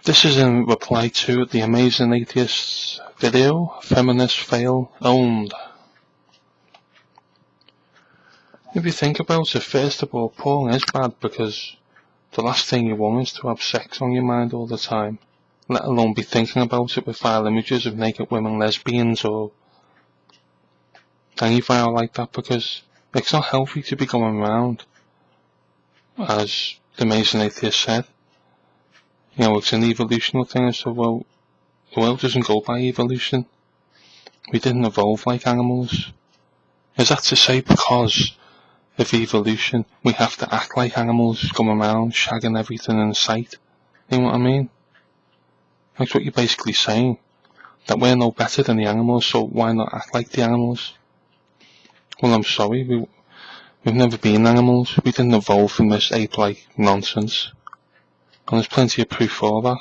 This is in reply to the Amazing Atheist video, Feminist Fail Owned. If you think about it, first of all, porn is bad because the last thing you want is to have sex on your mind all the time, let alone be thinking about it with vile images of naked women, lesbians, or any vile like that, because it's not healthy to be going around, as the Amazing Atheist said. You know, it's an evolutional thing, so well, the world doesn't go by evolution. We didn't evolve like animals. Is that to say because of evolution, we have to act like animals, going around, shagging everything in sight? You know what I mean? That's what you're basically saying. That we're no better than the animals, so why not act like the animals? Well, I'm sorry, we've never been animals. We didn't evolve from this ape-like nonsense. And there's plenty of proof for that,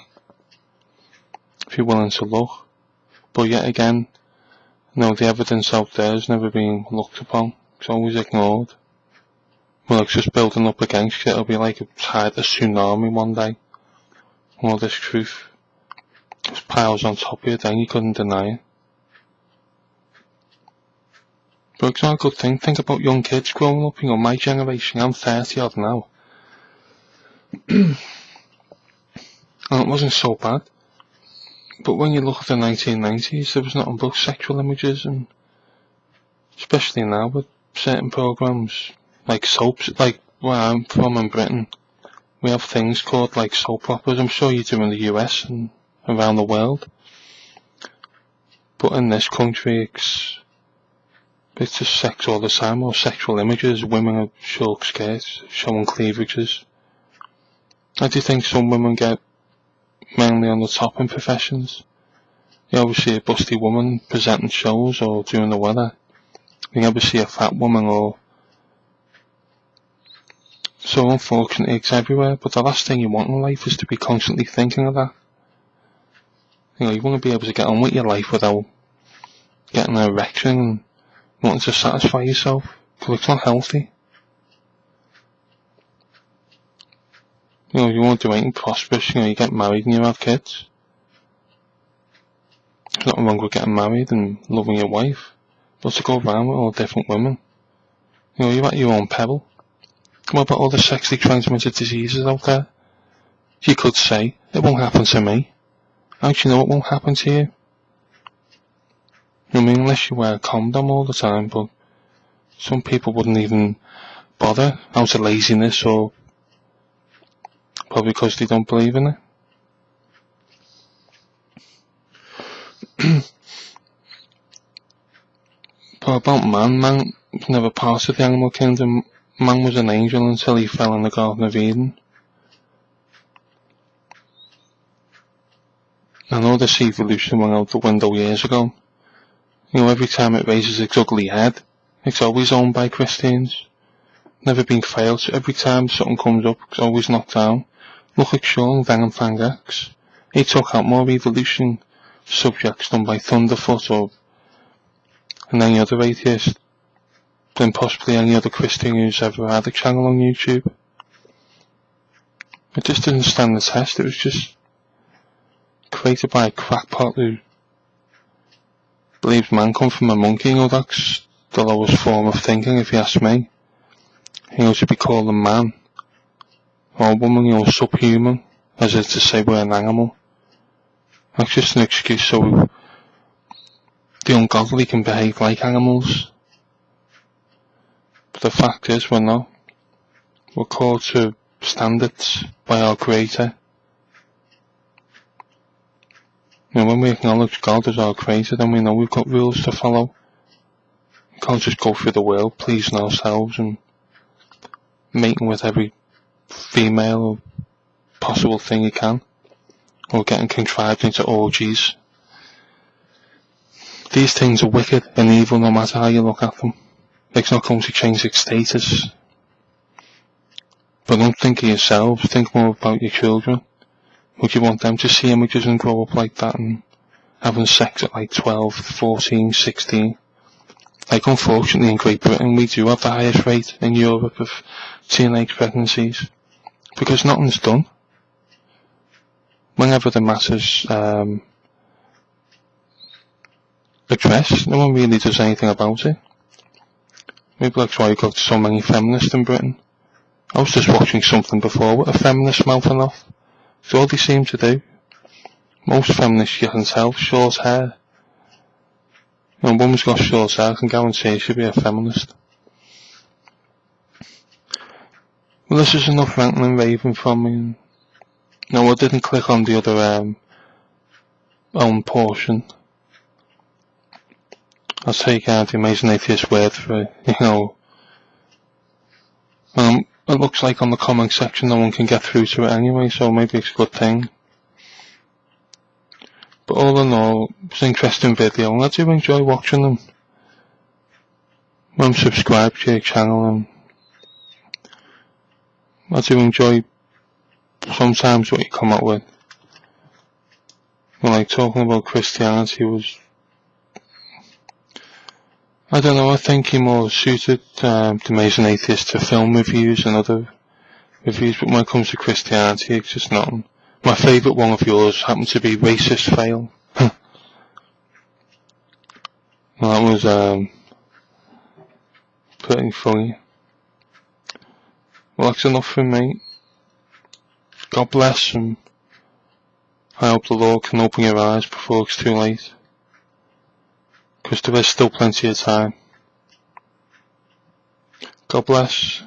if you're willing to look. But yet again, no, the evidence out there has never been looked upon. It's always ignored. Well, it's just building up against it. It'll be like a tsunami one day. All this truth just piles on top of you, then you couldn't deny it. But it's not a good thing. Think about young kids growing up. You know, my generation, I'm 30 odd now. And it wasn't so bad. But when you look at the 1990s, there was nothing but sexual images, and especially now with certain programs, like soaps, like where I'm from in Britain, we have things called like soap operas. I'm sure you do in the US and around the world. But in this country, it's just sex all the time, or sexual images, women in short skirts, showing cleavages. I do think some women get mainly on the top in professions. You always see a busty woman presenting shows or doing the weather. You never see a fat woman, or so unfortunately it's everywhere. But the last thing you want in life is to be constantly thinking of that. You know, you want to be able to get on with your life without getting an erection and wanting to satisfy yourself, because it's not healthy. You know, you want to do anything prosperous, you know, you get married and you have kids. There's nothing wrong with getting married and loving your wife, but to go around with all different women, you know, you're at your own peril. What about all the sexually transmitted diseases out there? You could say, it won't happen to me. How do you know it won't happen to you? I mean, unless you wear a condom all the time, but some people wouldn't even bother out of laziness, or probably because they don't believe in it. But about man was never part of the animal kingdom. Man was an angel until he fell in the Garden of Eden. I know this evolution went out the window years ago. You know, every time it raises its ugly head, it's always owned by Christians. Never been failed, so every time something comes up, it's always knocked down. Look at Sean Van and Fangax. He took out more evolution subjects done by Thunderfoot or any other atheist than possibly any other Christian who's ever had a channel on YouTube. It just didn't stand the test. It was just created by a crackpot who believes man come from a monkey. You know, that's the lowest form of thinking, if you ask me. You know, to be called a man or a woman, you know, subhuman, as if to say we're an animal. That's just an excuse so the ungodly can behave like animals. But the fact is, we're not. We're called to standards by our Creator. You know, when we acknowledge God as our Creator, then we know we've got rules to follow. We can't just go through the world pleasing ourselves and mating with every female or possible thing you can, or getting contrived into orgies. These things are wicked and evil no matter how you look at them. It's not going to change its status. But don't think of yourselves, think more about your children. Would you want them to see images and grow up like that and having sex at like 12, 14, 16? Like, unfortunately in Great Britain we do have the highest rate in Europe of teenage pregnancies, because nothing's done. whenever the matter's addressed, no one really does anything about it. Maybe that's why you got so many feminists in Britain. I was just watching something before with a feminist mouthing off. It's all they seem to do. Most feminists you can tell, short hair. You know, a woman's got short hair, I can guarantee she'll be a feminist. Well, this is enough ranting and raving from me. No, I didn't click on the other own portion. I'll take the Amazing Atheist word for it, you know. It looks like on the comment section no one can get through to it anyway, so maybe it's a good thing. But all in all, it's an interesting video, and I do enjoy watching them. I'm subscribed to your channel, and I do enjoy sometimes what you come up with. Like talking about Christianity was, I don't know, I think he more suited the Amazing Atheist to film reviews and other reviews, but when it comes to Christianity, it's just nothing. My favourite one of yours happened to be Racist Fail. Well, that was pretty funny. Well, that's enough from me. God bless, and I hope the Lord can open your eyes before it's too late. Because there is still plenty of time. God bless.